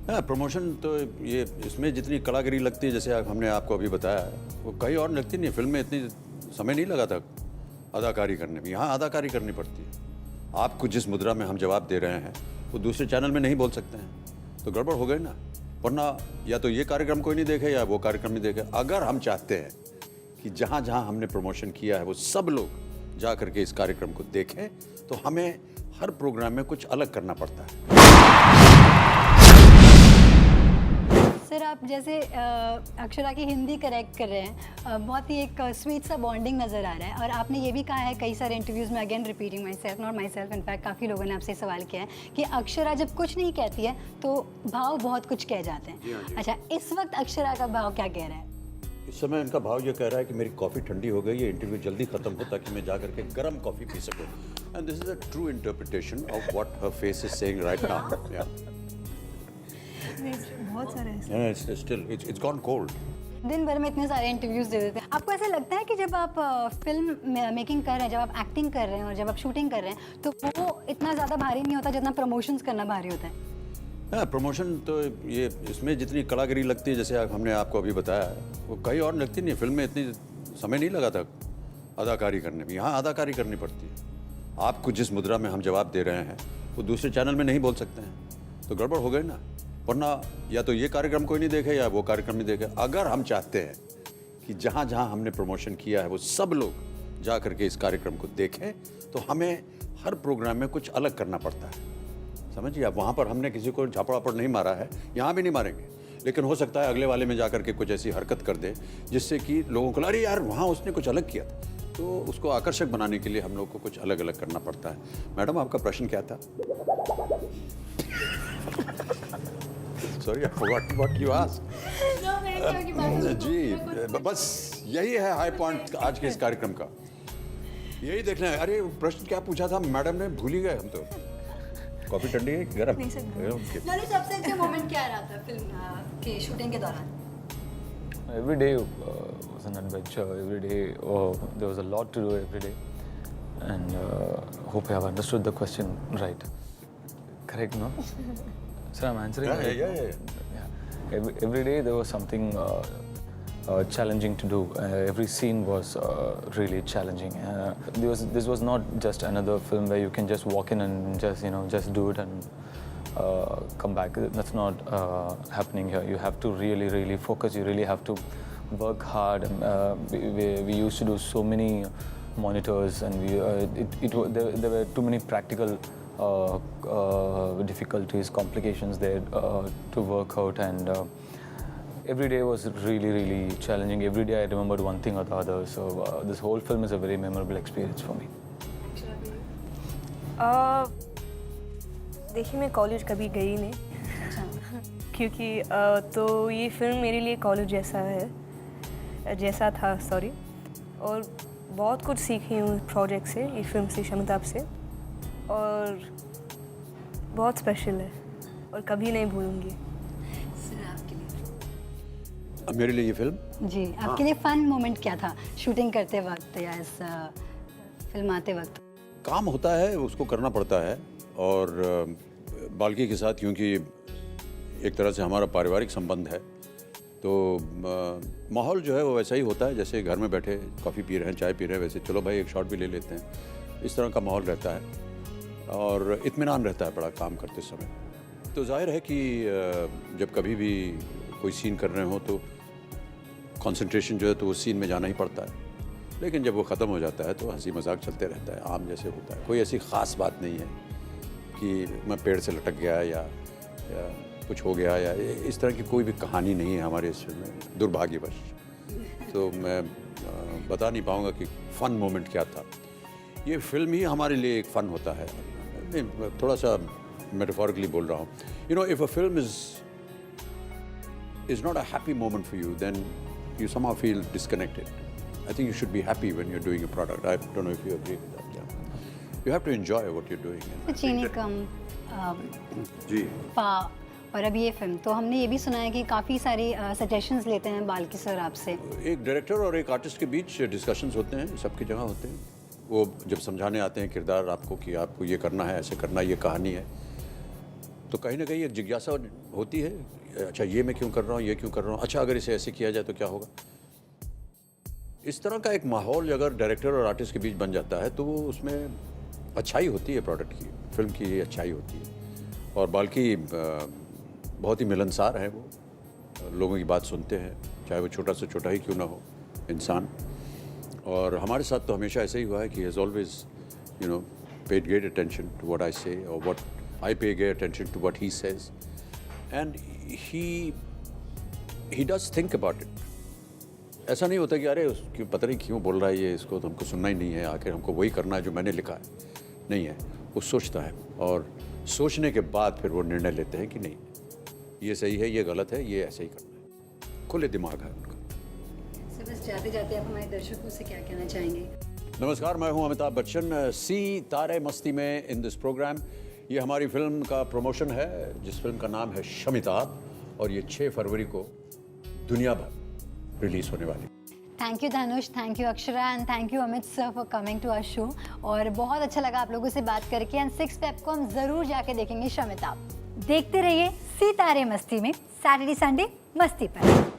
हाँ, प्रमोशन तो ये इसमें जितनी कड़ागिरी लगती है, जैसे हमने आपको अभी बताया, वो कहीं और लगती नहीं है। फिल्म में इतनी समय नहीं लगा था अदाकारी करने में, यहाँ अदाकारी करनी पड़ती है। आपको जिस मुद्रा में हम जवाब दे रहे हैं वो दूसरे चैनल में नहीं बोल सकते हैं, तो गड़बड़ हो गई ना। वरना या तो ये कार्यक्रम कोई नहीं देखे या वो कार्यक्रम नहीं देखे। अगर हम चाहते हैं कि जहाँ जहाँ हमने प्रमोशन किया है वो सब लोग जा करके इस कार्यक्रम को देखें, तो हमें हर प्रोग्राम में कुछ अलग करना पड़ता है। सर, आप जैसे अक्षरा की हिंदी करेक्ट कर रहे हैं, बहुत ही एक स्वीट सा बॉन्डिंग नज़र आ रहा है। और आपने ये भी कहा है कई सारे इंटरव्यूज़ में, again repeating my self, not my self, in fact काफ़ी लोगों ने आपसे सवाल किया है कि अक्षरा जब कुछ नहीं कहती है तो भाव बहुत कुछ कह जाते हैं। अच्छा, इस वक्त अक्षरा का भाव क्या कह रहा है? इस समय इनका भाव ये कह रहा है कि मेरी कॉफ़ी ठंडी हो गई है, इंटरव्यू जल्दी खत्म हो ताकि मैं जा करके गर्म कॉफ़ी पी सकूं। And this is a true interpretation of what her face is saying right now. बहुत सारे इट्स गॉन कोल्ड। दिन भर में इतने सारे इंटरव्यूज़ दे देते हैं। आपको ऐसा लगता है कि जब आप फिल्म मेकिंग कर रहे हैं, जब आप एक्टिंग कर रहे हैं और जब आप शूटिंग कर रहे हैं, तो वो इतना ज़्यादा भारी नहीं होता जितना प्रमोशंस करना भारी होता है? हाँ, प्रमोशन तो ये इसमें जितनी कड़ागिरी लगती है, जैसे हमने आपको अभी बताया, वो कहीं और लगती नहीं है। फिल्म में इतनी समय नहीं लगा था अदाकारी करने में, यहाँ अदाकारी करनी पड़ती है। आपको जिस मुद्रा में हम जवाब दे रहे हैं वो दूसरे चैनल में नहीं बोल सकते हैं, तो गड़बड़ हो गई ना। वरना या तो ये कार्यक्रम कोई नहीं देखे या वो कार्यक्रम नहीं देखे। अगर हम चाहते हैं कि जहाँ जहाँ हमने प्रमोशन किया है वो सब लोग जा करके इस कार्यक्रम को देखें, तो हमें हर प्रोग्राम में कुछ अलग करना पड़ता है। समझिए आप, वहाँ पर हमने किसी को झापड़ वापड़ नहीं मारा है, यहाँ भी नहीं मारेंगे, लेकिन हो सकता है अगले वाले में जा करके कुछ ऐसी हरकत कर दे जिससे कि लोगों को अरे यार वहाँ उसने कुछ अलग किया था। तो उसको आकर्षक बनाने के लिए हम लोग को कुछ अलग अलग करना पड़ता है। मैडम, आपका प्रश्न क्या था? Sorry, I forgot what you asked. जी, बस यही है हाई पॉइंट आज के इस कार्यक्रम का, यही देखना है। अरे प्रश्न क्या पूछा था मैडम ने, भूल ही गए हम तो। कॉफी ठंडी है गरम? नहीं सर, सबसे अच्छा मोमेंट क्या रहा था फिल्म के शूटिंग के दौरान? Every day was an adventure. Every day there was a lot to do every day, and hope I have understood the question right. Correct, no? Sir, I'm answering. Yeah. Every day there was something challenging to do. Every scene was really challenging. This was not just another film where you can just walk in and just do it and come back. That's not happening here. You have to really focus. You really have to work hard. We used to do so many monitors, and there were too many practical difficulties, complications there to work out, and every day was really challenging. Every day I remembered one thing or the other. So this whole film is a very memorable experience for me. देखिए, मैं college कभी गई नहीं क्योंकि तो ये film मेरे लिए कॉलेज जैसा था सॉरी। और बहुत कुछ सीखी हूँ प्रोजेक्ट से, ये फिल्म से, शमिताभ से, और बहुत स्पेशल है और कभी नहीं भूलूंगी। सर, आपके लिए? मेरे लिए ये फिल्म जी, आपके लिए फन मोमेंट क्या था शूटिंग करते वक्त या इस फिल्म आते वक्त? काम होता है, उसको करना पड़ता है। और बाल्की के साथ क्योंकि एक तरह से हमारा पारिवारिक संबंध है, तो माहौल जो है वो वैसा ही होता है जैसे घर में बैठे कॉफ़ी पी रहे हैं, चाय पी रहे हैं, वैसे चलो भाई एक शॉट भी ले लेते हैं। इस तरह का माहौल रहता है और इत्मीनान रहता है बड़ा काम करते समय। तो जाहिर है कि जब कभी भी कोई सीन कर रहे हो तो कंसंट्रेशन जो है तो उस सीन में जाना ही पड़ता है। लेकिन जब वो ख़त्म हो जाता है तो हंसी मजाक चलते रहता है, आम जैसे होता है। कोई ऐसी ख़ास बात नहीं है कि मैं पेड़ से लटक गया या कुछ हो गया, या इस तरह की कोई भी कहानी नहीं है हमारे इस फिल्म में, दुर्भाग्यवश। तो मैं बता नहीं पाऊँगा कि फ़न मोमेंट क्या था। ये फिल्म ही हमारे लिए एक फ़न होता है। मैं थोड़ा सा मेटाफोरिकली बोल रहा हूँ। You know, if a film is not a happy moment for you, then you somehow feel disconnected. I think you should be happy when you're doing a product. I don't know if you agree with that. Yeah. You have to enjoy what you're doing. चीनी कम जी। पा और अब ये film, तो हमने ये भी सुना है कि काफ़ी सारी सजेशंस लेते हैं बाल्की सर आपसे। एक डायरेक्टर और एक आर्टिस्ट के बीच डिस्कशंस होते हैं, सबकी जगह होते हैं। वो जब समझाने आते हैं किरदार आपको कि आपको ये करना है, ऐसे करना, ये कहानी है, तो कहीं ना कहीं एक जिज्ञासा होती है, अच्छा ये मैं क्यों कर रहा हूँ, ये क्यों कर रहा हूँ, अच्छा अगर इसे ऐसे किया जाए तो क्या होगा। इस तरह का एक माहौल अगर डायरेक्टर और आर्टिस्ट के बीच बन जाता है तो वो उसमें अच्छाई होती है, प्रोडक्ट की, फिल्म की अच्छाई होती है। और बाल्की बहुत ही मिलनसार है वो, लोगों की बात सुनते हैं, चाहे वो छोटा से छोटा ही क्यों ना हो इंसान। और हमारे साथ तो हमेशा ऐसा ही हुआ है कि has always paid great attention to what I say, or what I pay great attention to what he says, and he does think about it. ऐसा नहीं होता कि अरे क्यों पता नहीं क्यों बोल रहा है ये, इसको तो हमको सुनना ही नहीं है, आखिर हमको वही करना है जो मैंने लिखा है। नहीं है, वो सोचता है और सोचने के बाद फिर वो निर्णय लेते हैं कि नहीं ये सही है, ये गलत है, ये ऐसे ही करना है। खुले दिमाग है उनका। सर बस जाते जाते आप हमारे दर्शकों से क्या कहना चाहेंगे? नमस्कार, मैं हूं अमिताभ बच्चन, सी तारे मस्ती में इन दिस प्रोग्राम। ये हमारी फिल्म का प्रमोशन है जिस फिल्म का नाम है शमिताभ, और ये 6 फरवरी को दुनिया भर रिलीज होने वाली। Thank you Dhanush, thank you Akshara and thank you Amit sir for coming to our show. और बहुत अच्छा लगा आप लोगों से बात करके। एंड 6 फेब को हम ज़रूर जाके देखेंगे शमिताभ। देखते रहिए सी तारे मस्ती में, सैटरडे संडे मस्ती पर।